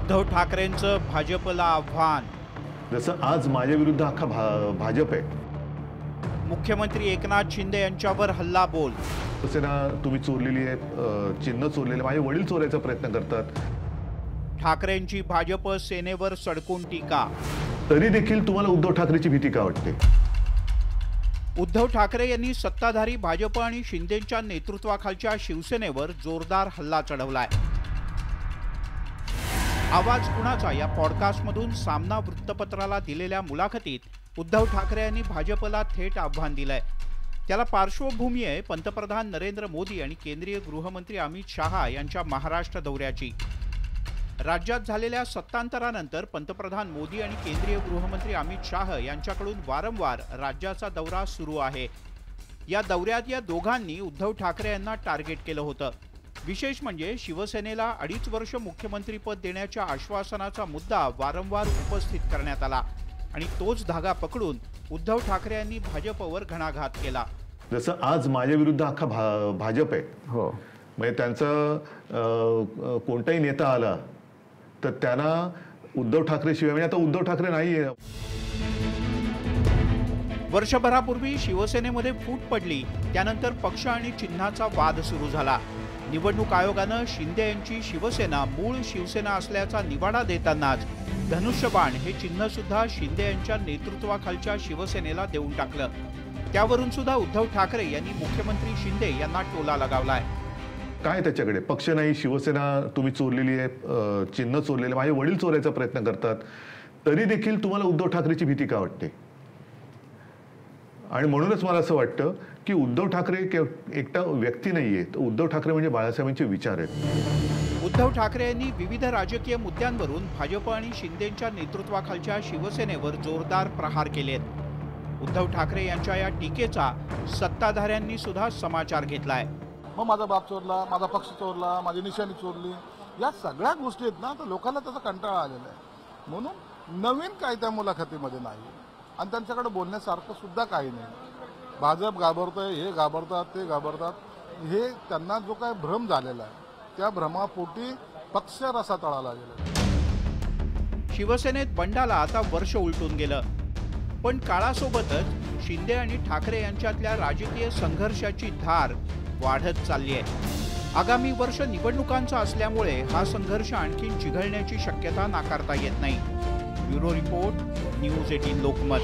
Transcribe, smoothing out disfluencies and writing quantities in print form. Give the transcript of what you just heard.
उद्धव ठाकरेंचं भाजपला आव्हान। जसं आज माझ्या विरुद्ध अख्खा भाजप आहे। मुख्यमंत्री एकनाथ शिंदे यांच्यावर हल्ला बोल। शिवसेना तुम्ही चोरलेली आहे, चिन्ह चोरलेले, माझे वडील चोरायचा प्रयत्न करतात। ठाकरेंची भाजप सेनेवर सडकून टीका। तरी देखील तुम्हाला उद्धव ठाकरेची भीती का वाटते? उद्धव ठाकरे यांनी सत्ताधारी भाजप आणि शिंदेच्या नेतृत्वाखालच्या शिवसेनेवर जोरदार हल्ला चढवलाय। आवाज कुणाचा या पॉडकास्टमधून सामना वृत्तपत्राला दिलेल्या मुलाखतीत उद्धव ठाकरे यांनी भाजपला थेट आव्हान दिलंय। त्याला पार्श्वभूमी आहे पंतप्रधान नरेंद्र मोदी आणि केंद्रीय गृहमंत्री अमित शहा यांच्या महाराष्ट्र दौऱ्याची। राज्यात झालेल्या सत्तांतरानंतर पंतप्रधान मोदी आणि केंद्रीय गृहमंत्री अमित शाह यांच्याकडून वारंवार राज्याचा दौरा सुरू आहे। या दौऱ्यात या दोघांनी उद्धव ठाकरे यांना टार्गेट केलं होतं। विशेष म्हणजे शिवसेनेला 2.5 वर्ष मुख्यमंत्रीपद देण्याच्या आश्वासनाचा मुद्दा वारंवार उपस्थित करण्यात आला आणि तोच धागा पकडून उद्धव ठाकरे यांनी भाजपवर घणाघात केला। जसं आज माझ्या विरुद्ध अख्खा भाजप आहे। हो, म्हणजे त्यांचा कोणताही नेता आला तर त्यांना उद्धव ठाकरे शिवाय, म्हणजे आता उद्धव ठाकरे नाहीये। वर्षभरापूर्वी शिवसेनेमध्ये फूट पडली, त्यानंतर पक्ष आणि चिन्हाचा वाद सुरू झाला। निवडणूक आयोगानं शिंदे यांची शिवसेना मूळ शिवसेना असल्याचा निवाडा देतानाच धनुष्यबाण हे चिन्ह सुद्धा शिंदे यांच्या नेतृत्वाखालच्या शिवसेनेला देऊन टाकलं। त्यावरून सुद्धा उद्धव ठाकरे यांनी मुख्यमंत्री शिंदे यांना टोला लगावलाय। काय त्याच्याकडे पक्ष नाही, शिवसेना तुम्ही चोरलेली आहे, चिन्ह चोरलेले, माझे वडील चोरायचा प्रयत्न करतात। तरी देखील तुम्हाला उद्धव ठाकरेची भीती का वाटते? आणि म्हणूनच मला असं वाटतं की उद्धव ठाकरे एकटा व्यक्ती नाहीये, तर उद्धव ठाकरे म्हणजे बाळासाहेबांचे विचार आहेत। उद्धव ठाकरे यांनी विविध राजकीय मुद्द्यांवरून भाजप आणि शिंदेच्या नेतृत्वाखालच्या शिवसेनेवर जोरदार प्रहार केलेत। उद्धव ठाकरे यांच्या या टीकेचा सत्ताधाऱ्यांनी सुद्धा समाचार घेतलाय। मग माझा बाप चोरला, माझा पक्ष चोरला, माझी निशाणी चोरली, या सगळ्या गोष्टी आहेत ना, तर लोकांना त्याचा कंटाळा आलेला आहे। म्हणून नवीन काय त्या मुलाखतीमध्ये नाही आणि त्यांच्याकडे बोलण्यासारखं सुद्धा काही नाही। भाजप घाबरतोय, हे घाबरतात, ते घाबरतात, हे त्यांना जो काय भ्रम झालेला आहे त्या भ्रमापोटी पक्ष रसा तळाला गेला। शिवसेनेत बंडाला आता वर्ष उलटून गेलं, पण काळासोबतच शिंदे आणि ठाकरे यांच्यातल्या राजकीय संघर्षाची धार वाढत चालली आहे। आगामी वर्ष निवडणुकांचा असल्यामुळे हा संघर्ष आणखी चिघळण्याची शक्यता नाकारता येत नाही। Bureau report, news 18 Lokmat.